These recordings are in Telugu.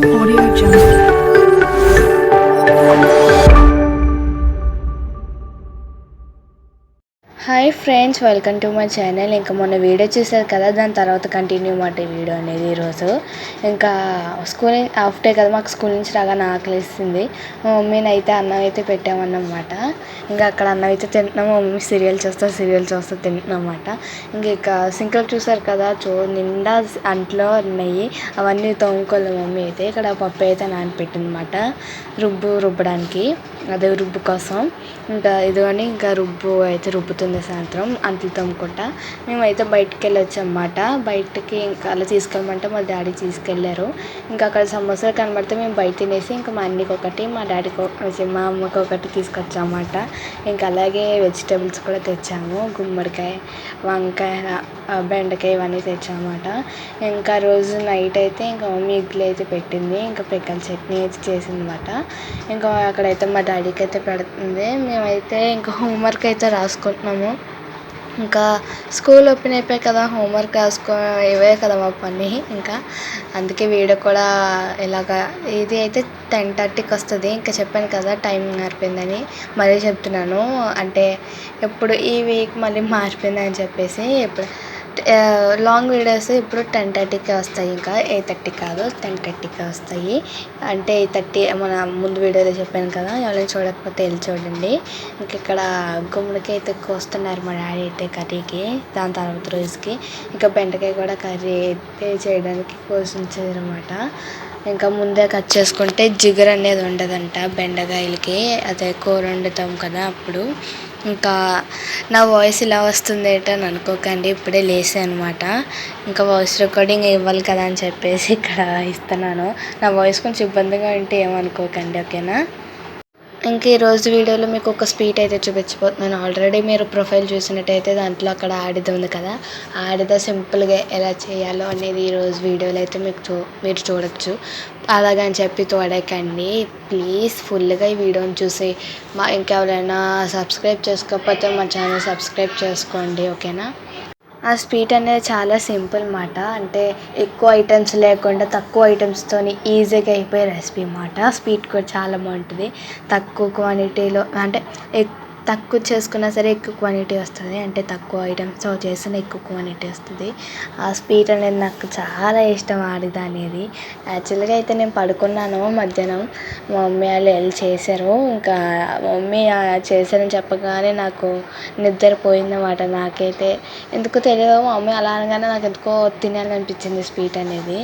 Audio Jungle. Hi friends, welcome to my channel. ఇంకా మొన్న వీడియో చూసారు కదా, దాని తర్వాత కంటిన్యూ మాట వీడియో అనేది ఈరోజు. ఇంకా స్కూల్ హాఫ్ డే కదా, మాకు స్కూల్ నుంచి రాగానే ఆకలిస్తుంది. మా మమ్మీని అయితే అన్నం అయితే పెట్టామన్నమాట. ఇంకా అక్కడ అన్నం అయితే తింటున్నాం. మా మమ్మీ సీరియల్ చూస్తూ తింటున్నాం అన్నమాట. ఇంకా సింక్లో చూసారు కదా, నిండా అంట్లో ఉన్నాయి. అవన్నీ తోముకోవాలి మమ్మీ అయితే. ఇక్కడ పప్పు అయితే నానపెట్టిందన్నమాట రుబ్బడానికి, అదే రుబ్బు కోసం. ఇంకా ఇదిగోని ఇంకా అయితే రుబ్బుతుంది సాయంత్రం అంట్లు తోముకుంటా. మేమైతే బయటికి వెళ్ళొచ్చన్నమాట. బయటికి ఇంకా అలా తీసుకెళ్ళమంటే మా డాడీ తీసుకెళ్ళారు. ఇంకా అక్కడ సమోసాలు కనబడితే మేము బయట తినేసి ఇంకా మా అన్నకి ఒకటి, మా డాడీకి మా అమ్మకి ఒకటి తీసుకొచ్చామన్నమాట. ఇంకా అలాగే వెజిటేబుల్స్ కూడా తెచ్చాము. గుమ్మడికాయ, వంకాయ, బెండకాయ ఇవన్నీ తెచ్చామన్నమాట. ఇంకా రోజు నైట్ అయితే ఇంకా మమ్మీ ఇడ్లీ అయితే పెట్టింది. ఇంకా పిక్కల చట్నీ అయితే చేసింది అన్నమాట. ఇంకా అక్కడైతే మా డాడీకి అయితే పెడుతుంది. మేమైతే ఇంకా హోంవర్క్ అయితే రాసుకుంటున్నాము. ఇంకా స్కూల్ ఓపెన్ అయిపోయాయి కదా, హోంవర్క్ ఇవే కదా మా పని. ఇంకా అందుకే వీడియో కూడా ఇలాగా ఇది అయితే 10:30కి వస్తుంది. ఇంకా చెప్పాను కదా టైం మారిపోయిందని, మళ్ళీ చెప్తున్నాను. అంటే ఎప్పుడు ఈ వీక్ మళ్ళీ మారిపోయిందని చెప్పేసి ఇప్పుడు లాంగ్ వీడియోస్ ఇప్పుడు 10:30కి వస్తాయి. ఇంకా 8:30 కాదు, 10:30కి వస్తాయి. అంటే 8:30 మన ముందు వీడియోలో చెప్పాను కదా, ఎవరైనా చూడకపోతే వెళ్ళి చూడండి. ఇంక ఇక్కడ గుమ్మడికాయ అయితే కోస్తున్నారు మా డాడీ అయితే కర్రీకి, దాని తర్వాత రోజుకి. ఇంకా బెండకాయ కూడా కర్రీ అయితే చేయడానికి కోసి ఉంచారన్నమాట. ఇంకా ముందే కట్ చేసుకుంటే జిగురు అనేది ఉండదంట బెండకాయలకి, అదే కూర వండుతాం కదా అప్పుడు. ఇంకా నా వాయిస్ ఇలా వస్తుంది ఏంటని అనుకోకండి, ఇప్పుడే లేసా అనమాట. ఇంకా వాయిస్ రికార్డింగ్ ఇవ్వాలి కదా అని చెప్పేసి ఇక్కడ ఇస్తున్నాను. నా వాయిస్ కొంచెం ఇబ్బందిగా ఉంటే ఏమనుకోకండి, ఓకేనా. ఇంక ఈరోజు వీడియోలో మీకు ఒక స్వీట్ అయితే చూపించబోతున్నాను. ఆల్రెడీ మీరు ప్రొఫైల్ చూసినట్టయితే దాంట్లో అక్కడ ఆడిద ఉంది కదా, ఆడిద సింపుల్గా ఎలా చేయాలో అనేది ఈరోజు వీడియోలో అయితే మీరు చూడొచ్చు. అలాగని చెప్పి తోడకండి ప్లీజ్, ఫుల్గా ఈ వీడియోని చూసి ఇంకెవరైనా సబ్స్క్రైబ్ చేసుకోకపోతే మా ఛానల్ సబ్స్క్రైబ్ చేసుకోండి, ఓకేనా. ఆ స్వీట్ అనేది చాలా సింపుల్ మాట. అంటే ఎక్కువ ఐటమ్స్ లేకుండా తక్కువ ఐటమ్స్తో ఈజీగా అయిపోయే రెసిపీ అన్నమాట. స్వీట్ కూడా చాలా బాగుంటుంది. తక్కువ క్వాంటిటీలో అంటే తక్కువ చేసుకున్నా సరే ఎక్కువ క్వాంటిటీ వస్తుంది. అంటే తక్కువ ఐటమ్స్తో చేసిన ఎక్కువ క్వాంటిటీ వస్తుంది. ఆ స్వీట్ అనేది నాకు చాలా ఇష్టం, ఆడిద అనేది. యాక్చువల్గా అయితే నేను పడుకున్నాను మధ్యాహ్నం, మా మమ్మీ వాళ్ళు వెళ్ళి చేశారు. ఇంకా మమ్మీ చేశారని చెప్పగానే నాకు నిద్రపోయిందన్నమాట. నాకైతే ఎందుకో తెలియదు, మా మమ్మీ అలా అనగానే నాకు ఎందుకో తినాలనిపించింది స్వీట్ అనేది.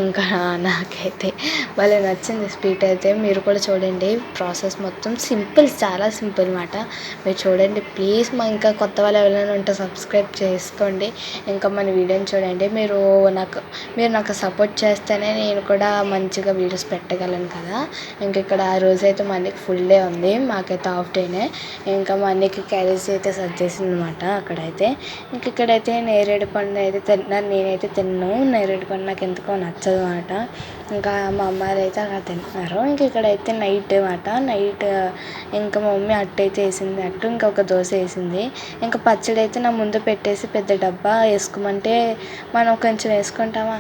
ఇంకా నాకైతే భలే నచ్చింది స్వీట్ అయితే. మీరు కూడా చూడండి, ప్రాసెస్ మొత్తం సింపుల్, చాలా సింపుల్ మాట. మీరు చూడండి ప్లీజ్. ఇంకా కొత్త వాళ్ళు ఎవరైనా ఉంటే సబ్స్క్రైబ్ చేసుకోండి. ఇంకా మన వీడియోని చూడండి. మీరు నాకు సపోర్ట్ చేస్తేనే నేను కూడా మంచిగా వీడియోస్ పెట్టగలను కదా. ఇంక ఇక్కడ ఆ రోజైతే మా అన్నకి ఫుల్ డే ఉంది, మాకైతే హాఫ్ డేనే. ఇంకా మా అన్నకి క్యారేజ్ అయితే సర్దేసింది అనమాట అక్కడైతే. ఇక్కడైతే నేరేడు పండు అయితే తింటున్నాను, నేనైతే తిన్నాను. నేరేడు పండు నాకు ఎందుకో నచ్చదు అనమాట. ఇంకా మా అమ్మాయిలు అయితే అక్కడ తింటున్నారు. ఇక్కడైతే నైట్ అనమాట. నైట్ ఇంకా మా మమ్మీ అట్టు అయితే వేసింది, అట్టు ఇంకొక దోశ వేసింది. ఇంకా పచ్చడి అయితే నా ముందు పెట్టేసి పెద్ద డబ్బా వేసుకోమంటే మనం కొంచెం వేసుకుంటామా,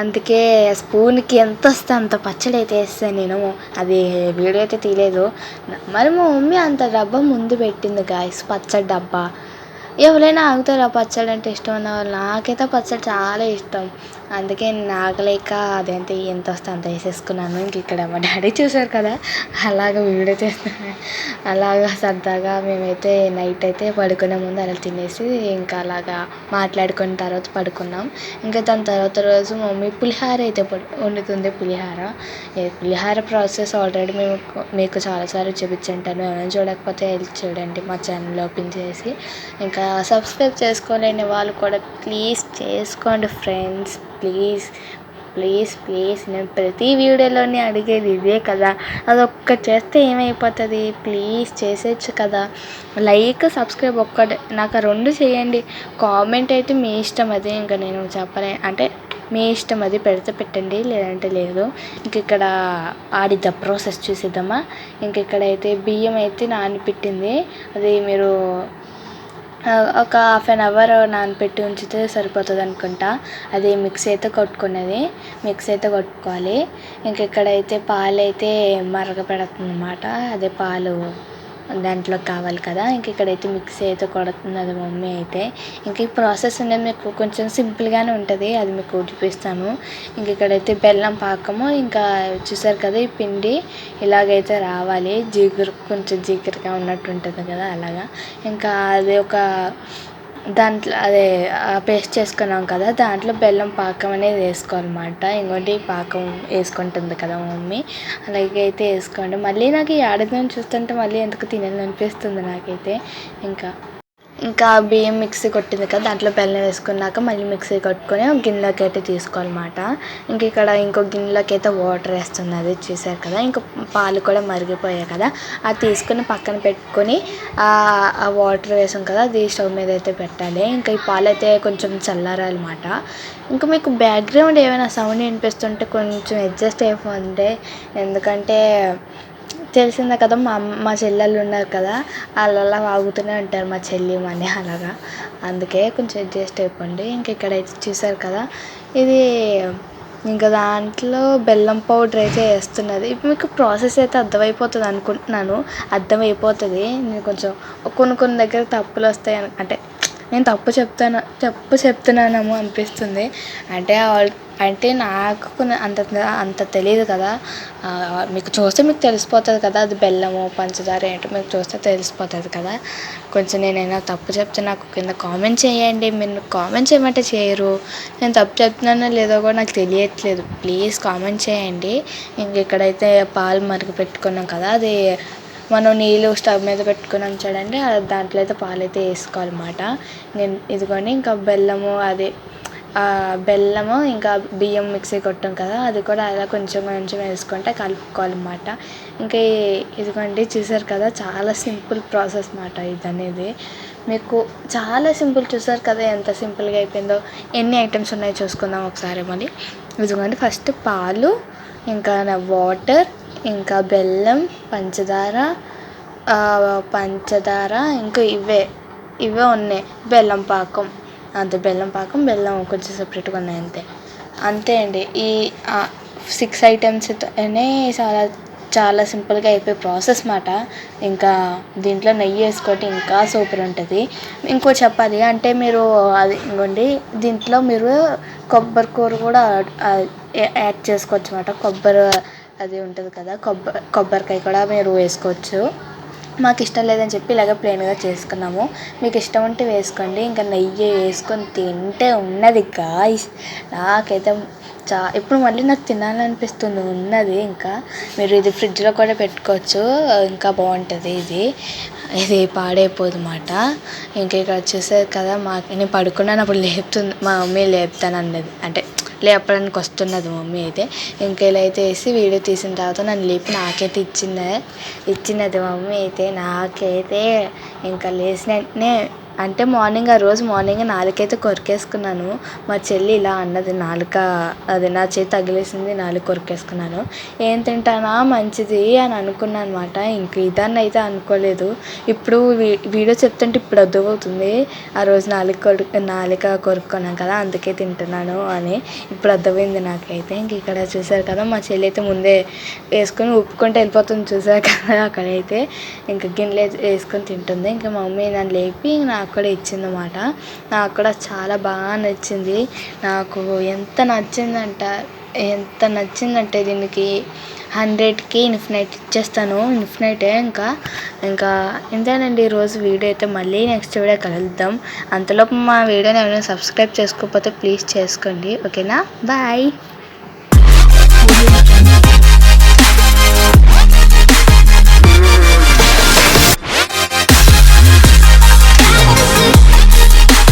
అందుకే స్పూన్కి ఎంత వస్తే అంత పచ్చడి అయితే వేస్తాను నేను. అది వీడియో అయితే తీయలేదు. మరి మా మమ్మీ అంత డబ్బా ముందు పెట్టింది గాయస్, పచ్చడి డబ్బా. ఎవరైనా ఆగుతారా పచ్చడి అంటే ఇష్టం ఉన్న వాళ్ళు? నాకైతే పచ్చడి చాలా ఇష్టం. అందుకే నాకు లేక అదంతా ఎంత వస్తే అంత వేసేసుకున్నాను. ఇక్కడ మా డాడీ చూసారు కదా, అలాగ వీడియో చేస్తున్నాను. అలాగా సరదాగా మేమైతే నైట్ అయితే పడుకునే ముందు అలా తినేసి ఇంకా అలాగా మాట్లాడుకున్న తర్వాత పడుకున్నాం. ఇంకా దాని తర్వాత రోజు మమ్మీ పులిహార అయితే వండుతుంది. పులిహార ప్రాసెస్ ఆల్రెడీ మీకు చాలాసార్లు చూపించుంటాను. ఎవరైనా చూడకపోతే వెళ్ళి చూడండి మా ఛానల్ ఓపెన్ చేసి. ఇంకా సబ్స్క్రైబ్ చేసుకోలేని వాళ్ళు కూడా ప్లీజ్ చేసుకోండి ఫ్రెండ్స్, ప్లీజ్. నేను ప్రతి వీడియోలోనే అడిగేది ఇదే కదా, అదొక్క చేస్తే ఏమైపోతుంది, ప్లీజ్ చేసేయచ్చు కదా. లైక్ సబ్స్క్రైబ్ ఒక్కటే, నాకు 2 చేయండి. కామెంట్ అయితే మీ ఇష్టం, అది ఇంకా నేను చెప్పలే, అంటే మీ ఇష్టం, అది పెడితే పెట్టండి, లేదంటే లేదు. ఇక్కడ ఆడిద్ద ప్రాసెస్ చూసిద్దామా. ఇక్కడైతే బియ్యం అయితే నానబెట్టింది, అది మీరు ఒక హాఫ్ అన్ అవర్ నానపెట్టి ఉంచితే సరిపోతుంది అనుకుంటా. అది మిక్సీ అయితే కొట్టుకోవాలి. ఇంక ఇక్కడైతే పాలైతే మరగపెడుతుందన్నమాట. అదే పాలు దాంట్లో కావాలి కదా. ఇంక ఇక్కడైతే మిక్సీ అయితే కొడుతున్నది మమ్మీ అయితే. ఇంక ఈ ప్రాసెస్ అనేది మీకు కొంచెం సింపుల్గానే ఉంటుంది, అది మీకు చూపిస్తాను. ఇంక ఇక్కడైతే బెల్లం పాకము, ఇంకా చూసారు కదా ఈ పిండి ఇలాగైతే రావాలి. కొంచెం జిగురుగా ఉన్నట్టు ఉంటుంది కదా అలాగా. ఇంకా అది ఒక దాంట్లో అదే పేస్ట్ చేసుకున్నాం కదా, దాంట్లో బెల్లం పాకం అనేది వేసుకోవాలన్నమాట. ఇంకోటి పాకం వేసుకుంటుంది కదా మమ్మీ, అలాగే అయితే వేసుకోండి. మళ్ళీ నాకు ఈ ఆడదాన్ని చూస్తుంటే మళ్ళీ ఎందుకు తినాలనిపిస్తుంది నాకైతే. ఇంకా బియ్యం మిక్సీ కొట్టింది కదా, దాంట్లో బెల్లం వేసుకున్నాక మళ్ళీ మిక్సీ కొట్టుకొని ఒక గిన్నెలోకి అయితే తీసుకోవాలన్నమాట. ఇంక ఇక్కడ ఇంకో గిన్నెలోకి అయితే వాటర్ వేస్తున్నది చూసారు కదా. ఇంకా పాలు కూడా మరిగిపోయాయి కదా, అది తీసుకుని పక్కన పెట్టుకొని ఆ వాటర్ వేసాం కదా, అది స్టవ్ మీద అయితే పెట్టాలి. ఇంకా ఈ పాలు అయితే కొంచెం చల్లారాలన్నమాట. ఇంకా మీకు బ్యాక్గ్రౌండ్ ఏమైనా సౌండ్ వినిపిస్తుంటే కొంచెం అడ్జస్ట్ అయిపోండి, ఎందుకంటే తెలిసిందే కదా, మా చెల్లెళ్ళు ఉన్నారు కదా, వాళ్ళు అలా వాగుతూనే ఉంటారు, మా చెల్లి మని అలాగా, అందుకే కొంచెం అడ్జస్ట్ అయిపోండి. ఇంక ఇక్కడైతే చూసారు కదా, ఇది ఇంకా దాంట్లో బెల్లం పౌడర్ అయితే వేస్తున్నది. ఇప్పుడు మీకు ప్రాసెస్ అయితే అర్థమైపోతుంది అనుకుంటున్నాను. అర్థమైపోతుంది. నేను కొంచెం కొన్ని దగ్గర తప్పులు వస్తాయి అంటే నేను తప్పు చెప్తున్నానేమో అనిపిస్తుంది. అంటే నాకు అంత తెలియదు కదా. మీకు చూస్తే మీకు తెలిసిపోతుంది కదా, అది బెల్లము పంచదార ఏంటో మీకు చూస్తే తెలిసిపోతుంది కదా. కొంచెం నేనైనా తప్పు చెప్తే నాకు కింద కామెంట్ చేయండి. మీరు కామెంట్ చేయమంటే చేయరు. నేను తప్పు చెప్తున్నానో లేదో కూడా నాకు తెలియట్లేదు. ప్లీజ్ కామెంట్ చేయండి. ఇంక ఇక్కడైతే పాలు మరిగి పెట్టుకున్నాం కదా, అది మనం నీళ్ళు స్టవ్ మీద పెట్టుకున్నాం చూడండి, దాంట్లో అయితే పాలు అయితే వేసుకోవాలన్నమాట. నేను ఇదిగోండి ఇంకా బెల్లము ఇంకా బియ్యం మిక్సీ కొట్టాం కదా, అది కూడా అలా కొంచెం వేసుకుంటే కలుపుకోవాలన్నమాట. ఇంకా ఇదిగోండి చూసారు కదా, చాలా సింపుల్ ప్రాసెస్ అన్నమాట ఇది అనేది. మీకు చాలా సింపుల్, చూసారు కదా ఎంత సింపుల్గా అయిపోయిందో. ఎన్ని ఐటమ్స్ ఉన్నాయో చూసుకుందాం ఒకసారి మళ్ళీ. ఇదిగోండి ఫస్ట్ పాలు, ఇంకా వాటర్, ఇంకా బెల్లం, పంచదార ఇంకా ఇవే ఉన్నాయి. బెల్లం పాకం అంతే, బెల్లం కొంచెం సపరేట్గా ఉన్నాయి అంతే అండి. ఈ 6 ఐటమ్స్తోనే చాలా సింపుల్గా అయిపోయే ప్రాసెస్ మాట. ఇంకా దీంట్లో నెయ్యి వేసుకోండి, ఇంకా సూపర్ ఉంటుంది. ఇంకో చెప్పాలి అంటే మీరు అది ఇంకోండి, దీంట్లో మీరు కొబ్బరి కూర కూడా యాడ్ చేసుకోవచ్చు అన్నమాట. కొబ్బరి అది ఉంటుంది కదా, కొబ్బరికాయ కూడా మీరు వేసుకోవచ్చు. మాకు ఇష్టం లేదని చెప్పి ఇలాగ ప్లెయిన్గా చేసుకున్నాము. మీకు ఇష్టం ఉంటే వేసుకోండి. ఇంకా నెయ్యి వేసుకొని తింటే ఉన్నది గాయ్స్, నాకైతే ఇప్పుడు మళ్ళీ నాకు తినాలనిపిస్తుంది ఉన్నది. ఇంకా మీరు ఇది ఫ్రిడ్జ్లో కూడా పెట్టుకోవచ్చు, ఇంకా బాగుంటుంది. ఇది పాడైపోదు అన్నమాట. ఇంకా ఇక్కడ చూసారు కదా, నేను పడుకున్నాను అప్పుడు లేపుతుంది మా మమ్మీ, లేపుతాను అన్నది అంటే లేపడానికి వస్తున్నది మమ్మీ అయితే. ఇంకా ఇలా అయితే వేసి వీడియో తీసిన తర్వాత నన్ను లేపి నాకైతే ఇచ్చినది మమ్మీ అయితే. నాకైతే ఇంకా లేచిన వెంటనే అంటే ఆ రోజు మార్నింగ్ నాలుకైతే కొరికేసుకున్నాను. మా చెల్లి ఇలా అన్నది, అది నా చేతి తగిలేసింది, నాలుక కొరికేసుకున్నాను. ఏం తింటానా మంచిది అని అనుకున్నాను అన్నమాట. ఇంక ఇదాన్ని అయితే అనుకోలేదు. ఇప్పుడు వీడియో చెప్తుంటే ఇప్పుడు అర్థమవుతుంది, ఆ రోజు నాలుక కొరుక్కున్నాను కదా, అందుకే తింటున్నాను అని ఇప్పుడు అర్థమైంది నాకైతే. ఇంక ఇక్కడ చూసారు కదా, మా చెల్లి అయితే ముందే వేసుకొని ఉప్పుకుంటే వెళ్ళిపోతుంది చూసారు కదా. అక్కడైతే ఇంకా గిన్నెలు వేసుకొని తింటుంది. ఇంకా మా మమ్మీ నన్ను లేపి నాకు కూడా ఇచ్చిందన్నమాట. నాకు కూడా చాలా బాగా నచ్చింది. నాకు ఎంత నచ్చిందంటే దీనికి 100కి ఇన్ఫినైట్ ఇచ్చేస్తాను. ఇన్ఫినైటే. ఇంకా ఇంతేనండి ఈరోజు వీడియో అయితే. మళ్ళీ నెక్స్ట్ వీడియో కలుద్దాం. అంతలోపు మా వీడియోని ఎవరైనా సబ్స్క్రైబ్ చేసుకోకపోతే ప్లీజ్ చేసుకోండి, ఓకేనా. బాయ్.